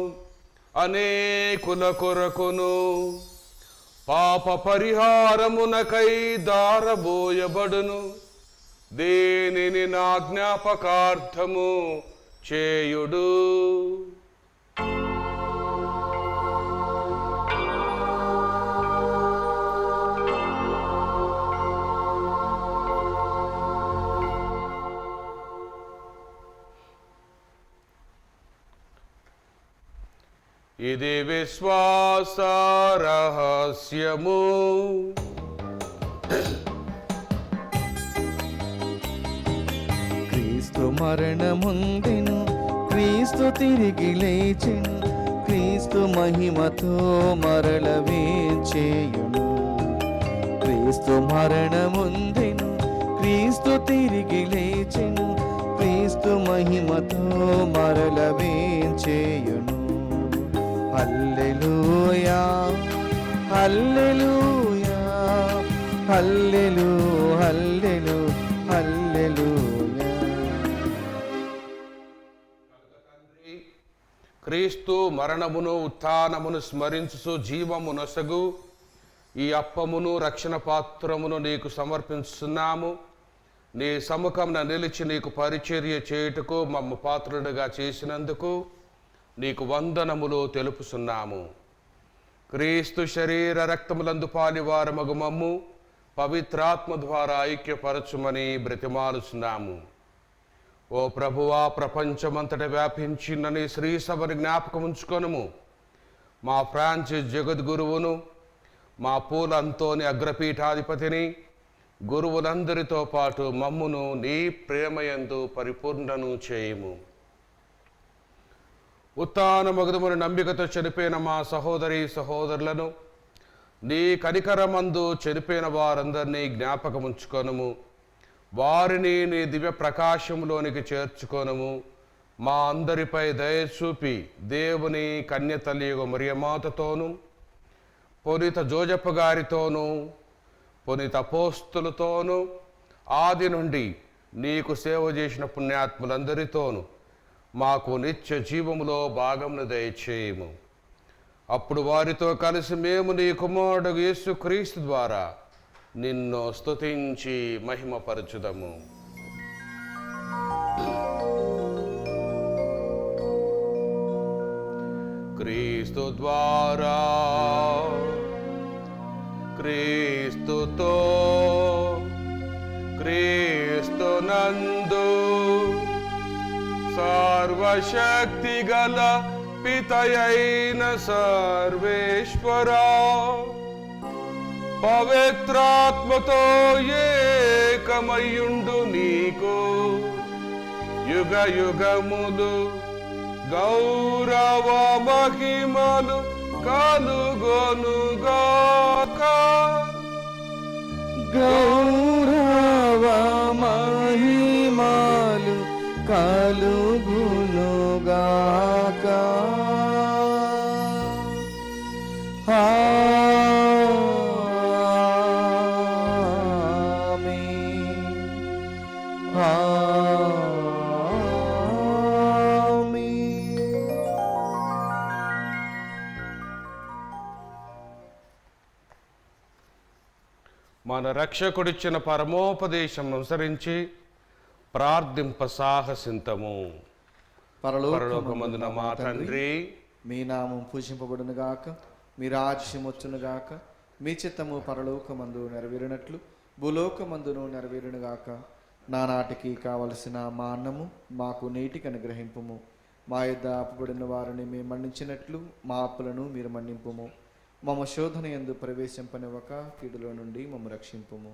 అనేకుల కొరకును పాప పరిహారమునకై దారబోయబడును. దీనిని నా జ్ఞాపకార్థము చేయుడు. ఇది విశ్వాస రహస్యము. క్రీస్తు మరణముందెను, క్రీస్తు తిరిగి లేచెను, క్రీస్తు మహిమతో మరల వేంచేయును. క్రీస్తు మరణముందెను, క్రీస్తు తిరిగి లేచెను, క్రీస్తు మహిమతో మరల వేంచేయును. హల్లెలూయా హల్లెలూయా హల్లెలూ హల్లెలూ హల్లెలూయా. క్రీస్తు మరణమును ఉత్థానమును స్మరించుచు జీవము నొసగు ఈ అప్పమును రక్షణ పాత్రమును నీకు సమర్పించుతున్నాము. నీ సముఖమున నిలిచి నీకు పరిచర్య చేయుటకు మమ్ము పాత్రుడుగా చేసినందుకు నీకు వందనములు తెలుపుచున్నాము. క్రీస్తు శరీర రక్తములందు పాలివారమగు మమ్ము పవిత్రాత్మ ద్వారా ఐక్యపరచుమని బ్రతిమాలుచున్నాము. ఓ ప్రభువా, ప్రపంచమంతట వ్యాపించిన నీ శ్రీ సభని జ్ఞాపకం ఉంచుకొనుము. మా ఫ్రాన్సిస్ జగద్గురువును, మా పూల అంతోని అగ్రపీఠాధిపతిని, గురువులందరితో పాటు మమ్మును నీ ప్రేమయందు పరిపూర్ణను చేయుము. ఉత్థాన మగుదమును నమ్మికతో చనిపోయిన మా సహోదరి సహోదరులను, నీ కనికరమందు చనిపోయిన వారందరినీ జ్ఞాపకం ఉంచుకొనుము. వారిని నీ దివ్య ప్రకాశంలోనికి చేర్చుకొనుము. మా అందరిపై దయ చూపి దేవుని కన్యతల్లియగు మరియమాతతోనూ, పునీత జోజప్ప గారితోనూ, పునీత అపోస్తులతోనూ, ఆది నుండి నీకు సేవ చేసిన పుణ్యాత్ములందరితోనూ మాకు నిత్య జీవములో భాగమును దయచేయము. అప్పుడు వారితో కలిసి మేము నీ కుమారుడు యేసుక్రీస్తు ద్వారా నిన్ను స్తుతించి మహిమపరచుదము. క్రీస్తు ద్వారా, క్రీస్తుతో, క్రీస్తునందు సర్వశక్తి గల పితయైన సర్వేశ్వరా, పవిత్రాత్మతో ఏకమయ్యుండు నీకు యుగ యుగములు గౌరవ మహిమలు కలుగొనుగాక. గౌరవ మహిమలు కలుగునుగాక. ఆమేన్. ఆమేన్. మన రక్షకుడిచ్చిన పరమోపదేశం అనుసరించి ప్రార్థింప సాహసింతము. పరలోకమందున మా తండ్రి, మీ నామం పూజింపబడునుగాక, మీ రాజ్యం వచ్చునుగాక, మీ చిత్తము పరలోకమందు నెరవేరినట్లు భూలోకమందును నెరవేరునుగాక. నానాటికి కావలసిన మా అన్నము మాకు నేటికి అనుగ్రహింపుము. మా యొద్ద అప్పుబడిన వారిని మేము మన్నించినట్లు మా అప్పులను మీరు మన్నింపుము. మమ్మ శోధన యందు ప్రవేశింపనివ్వక కీడులో నుండి మమ్మ రక్షింపుము.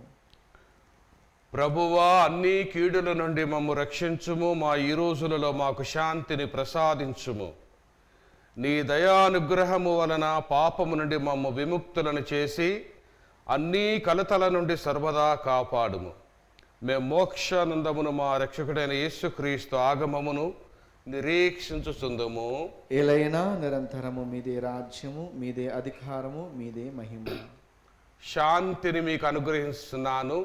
ప్రభువా, అన్ని కీడుల నుండి మమ్ము రక్షించుము. మా ఈ రోజులలో మాకు శాంతిని ప్రసాదించుము. నీ దయానుగ్రహము వలన పాపము నుండి మమ్ము విముక్తులను చేసి అన్ని కలతల నుండి సర్వదా కాపాడుము. మేము మోక్షానందమును మా రక్షకుడైన యేసుక్రీస్తు ఆగమమును నిరీక్షించుచుందుము. ఏలైనా నిరంతరము మీదే రాజ్యము, మీదే అధికారము, మీదే మహిమ. శాంతిని మీకు అనుగ్రహిస్తున్నాను,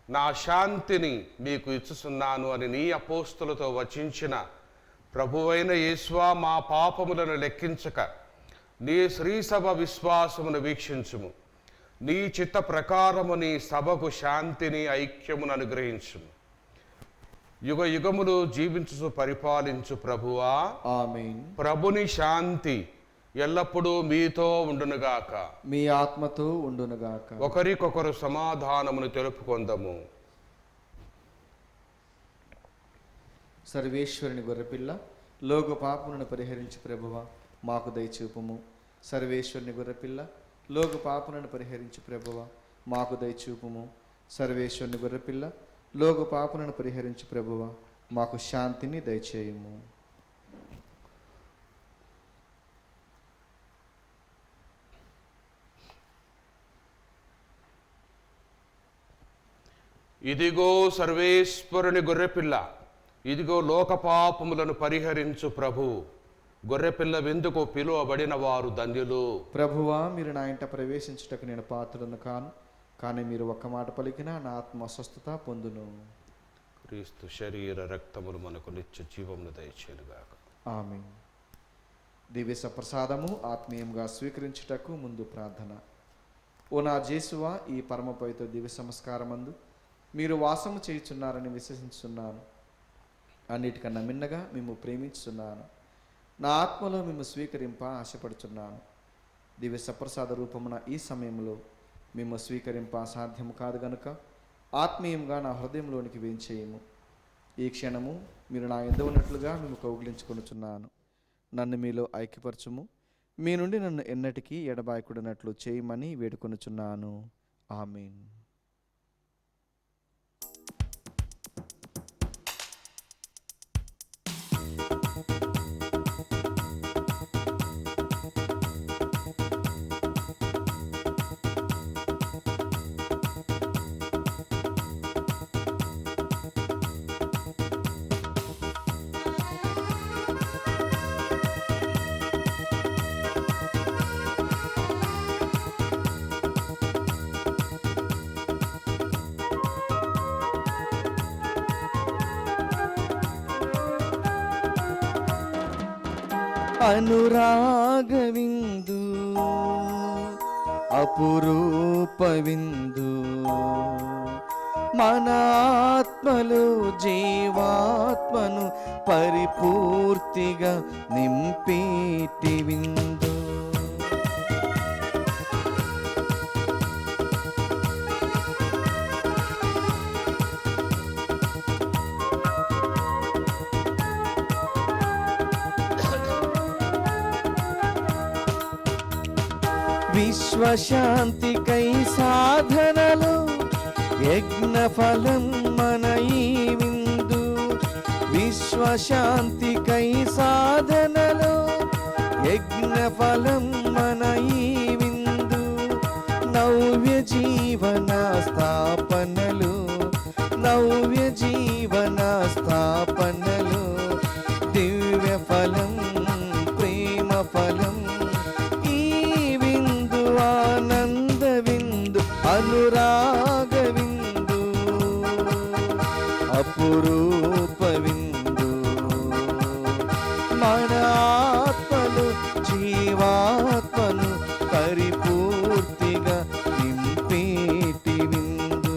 నా శాంతిని మీకు ఇచ్చుచున్నాను అని నీ అపోస్తులతో వచించిన ప్రభువైన యేసువా, మా పాపములను లెక్కించక నీ శ్రీసభ విశ్వాసమును వీక్షించుము. నీ చిత్త ప్రకారము నీ సభకు శాంతిని ఐక్యమును అనుగ్రహించుము. యుగ యుగములు జీవించు పరిపాలించు ప్రభువా, ఆమేన్. ప్రభుని శాంతి ఎల్లప్పుడూ మీతో ఉండునుగాక. మీ ఆత్మతో ఉండునుగాక. ఒకరికొకరు సమాధానమును తెలుపుకొందము. సర్వేశ్వరుని గొర్రెపిల్ల, లోక పాపములను పరిహరించి ప్రభువ, మాకు దయచూపుము. సర్వేశ్వరుని గొర్రెపిల్ల లోక పాపలను పరిహరించు ప్రభువ మాకు దయచూపుము. సర్వేశ్వరుని గొర్రెపిల్ల లోక పాపలను పరిహరించు ప్రభువ మాకు శాంతిని దయచేయుము. ఇదిగో సర్వేశ్వరుని గొర్రెపిల్ల, ఇదిగో లోక పాపములను పరిహరించు ప్రభు. గొర్రెపిల్ల విందుకు పిలువబడిన వారు ధన్యులు. ప్రభువా, మీరు నా ఇంట ప్రవేశించుటకు నేను పాత్రులను కాను, కానీ మీరు ఒక్క మాట పలికినా నా ఆత్మ స్వస్థత పొందును. క్రీస్తు శరీర రక్తములు మనకు నిత్య జీవమును దయచేయుగాక. ఆమేన్. దివ్య సప్రసాదము ఆత్మీయంగా స్వీకరించుటకు ముందు ప్రార్థన. ఓ నా జేసువా, ఈ పరమ పవిత్ర దివ్య సంస్కారమందు మీరు వాసము చేయుచున్నారని విశ్వసించున్నాను. అన్నిటికన్నా మిన్నగా మేము ప్రేమించుతున్నాను. నా ఆత్మలో మేము స్వీకరింప ఆశపడుచున్నాను. దివ్య సప్రసాద రూపమున ఈ సమయంలో మేము స్వీకరింప సాధ్యము కాదు గనుక ఆత్మీయంగా నా హృదయంలోనికి వేంచేయము. ఈ క్షణము మీరు నా యందు ఉన్నట్లుగా మేము కౌగిలించుకొనుచున్నాను. నన్ను మీలో ఐక్యపరచుము. మీ నుండి నన్ను ఎన్నటికీ ఎడబాయకుడినట్లు చేయమని వేడుకొనుచున్నాను. ఆమేన్. అనురాగవిందు అపురూపవిందు మన ఆత్మలో జీవాత్మను పరిపూర్తిగా నింపేటి విందు. విశ్వశాంతికై సాధనలు యజ్ఞఫలం మన ఈ విందు. విశ్వశాంతికై సాధనలు యజ్ఞఫలం మన ఈ విందు. నవ్య జీవన స్థాపనలు, నవ్య జీవన స్థాపనలు, దివ్య ఫలం ప్రేమ ఫలం, ఆనంద విందు అనురాగ విందు అపురూప విందు. మన ఆత్మలు జీవాత్మను పరిపూర్తిగా నింపేటి విందు.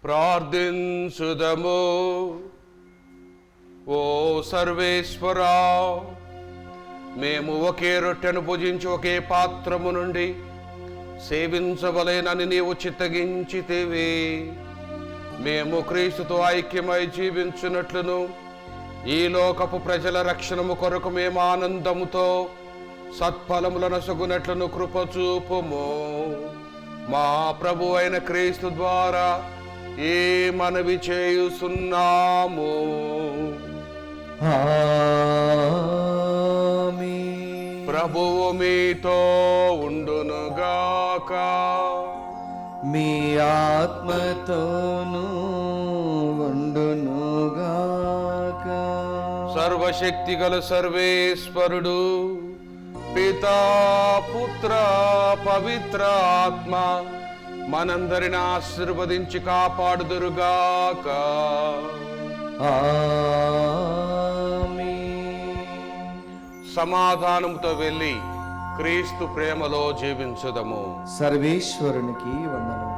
ప్రార్థించుదము. ఓ సర్వేశ్వరా, మేము ఒకే రొట్టెను భుజించి ఒకే పాత్రము నుండి సేవించవలెనని నీవు చిత్తగించితివి. మేము క్రీస్తుతో ఐక్యమై జీవించున్నట్లును ఈ లోకపు ప్రజల రక్షణము కొరకు మేము ఆనందముతో సత్ఫలములను సగునట్లును కృపచూపుము. మా ప్రభు అయిన క్రీస్తు ద్వారా ఈ మనవి చేయుచున్నాము. ఆమేన్. ప్రభువు మీతో ఉండునుగాక. మీ ఆత్మతోనూ ఉండునుగాక. సర్వశక్తి గల సర్వేశ్వరుడు పితా పుత్ర పవిత్ర ఆత్మ మనందరిని ఆశీర్వదించి కాపాడుదురుగాక. ఆమేన్. సమాధానంతో వెళ్ళి క్రీస్తు ప్రేమలో జీవించుదము. సర్వేశ్వరునికి వందనములు.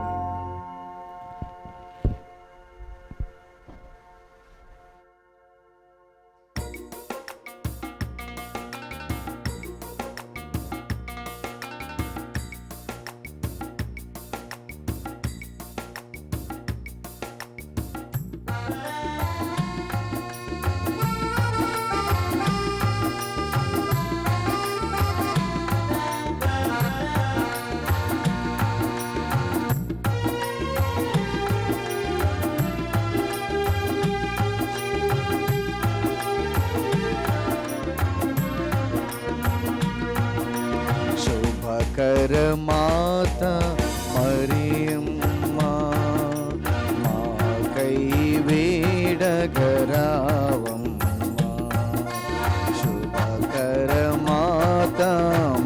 శుభకరమాత మరియమ్మ మాకై వేడగరావమ్మ. శుభకరమాత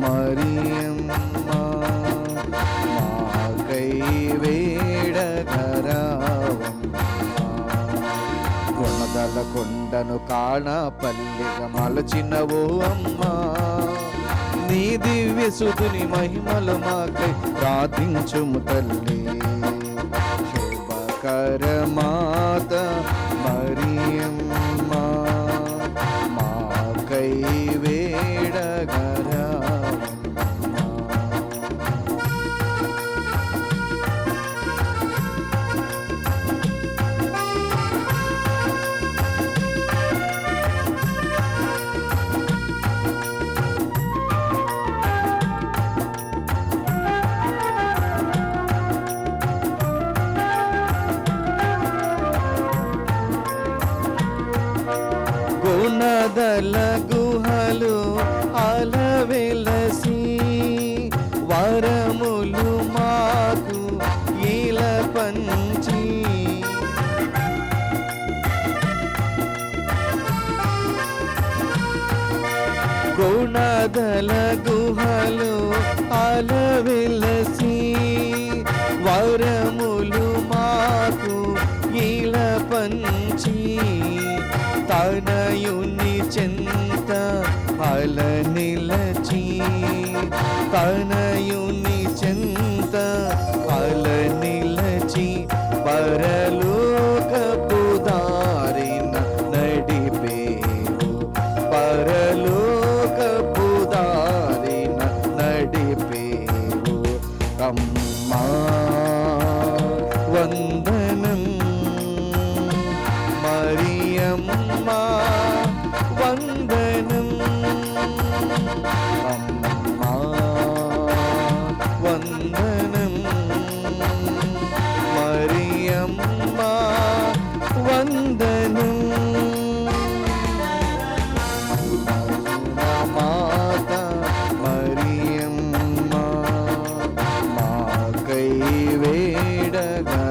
మరియమ్మ మాకై వేడగరావమ్మ. కొనదల కొండను కాణ పల్లిగా మలచినవో అమ్మా, నీ దివ్య సుతుని మహిమలు మాకై ప్రార్థించుము తల్లి. శుభకరమాత మరియమ్మ మాకై వేడగరావమ్మ. గుణదల గుహలు అలవెలసి వరములు మాకు ఇలా పంచి, గుణదల గుహలు అలవెలసి వరములు మాకు ఇలా పంచి, తనయుని చెంత అల నిలచి, తనయుని చెంత అల నిలచి పరలోకపు దారిన నడిపేవు, పరలోకపు దారిన నడిపేవు అమ్మా. వందనం మరియమ్మ వందనం అమ్మా వందనం మరియమ్మ వందనం. మాత మరియమ్మ మాకై వేడగరావమ్మ.